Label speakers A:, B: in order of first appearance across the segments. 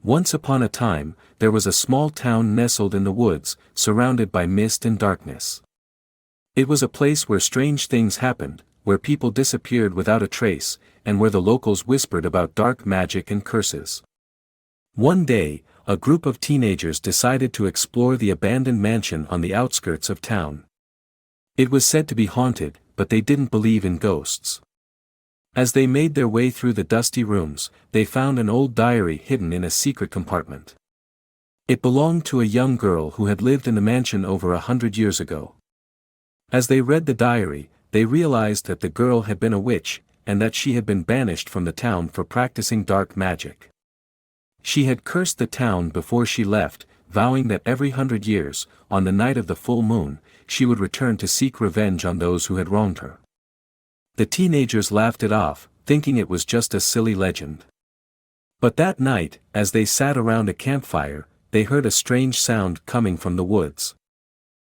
A: Once upon a time, there was a small town nestled in the woods, surrounded by mist and darkness. It was a place where strange things happened, where people disappeared without a trace, and where the locals whispered about dark magic and curses. One day, a group of teenagers decided to explore the abandoned mansion on the outskirts of town. It was said to be haunted, but they didn't believe in ghosts. As they made their way through the dusty rooms, they found an old diary hidden in a secret compartment. It belonged to a young girl who had lived in the mansion over 100 years ago. As they read the diary, they realized that the girl had been a witch, and that she had been banished from the town for practicing dark magic. She had cursed the town before she left, vowing that every 100 years, on the night of the full moon, she would return to seek revenge on those who had wronged her. The teenagers laughed it off, thinking it was just a silly legend. But that night, as they sat around a campfire, they heard a strange sound coming from the woods.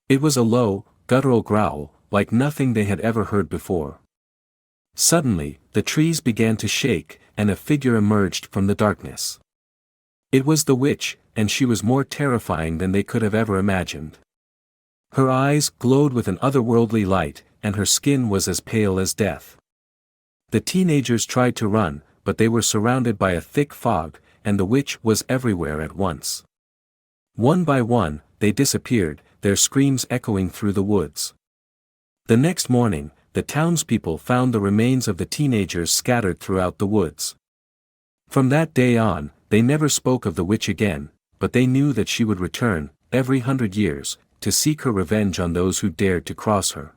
A: It was a low, guttural growl, like nothing they had ever heard before. Suddenly, the trees began to shake, and a figure emerged from the darkness. It was the witch, and she was more terrifying than they could have ever imagined. Her eyes glowed with an otherworldly light, and her skin was as pale as death. The teenagers tried to run, but they were surrounded by a thick fog, and the witch was everywhere at once. One by one, they disappeared, their screams echoing through the woods. The next morning, the townspeople found the remains of the teenagers scattered throughout the woods. From that day on, they never spoke of the witch again, but they knew that she would return, every 100 years, to seek her revenge on those who dared to cross her.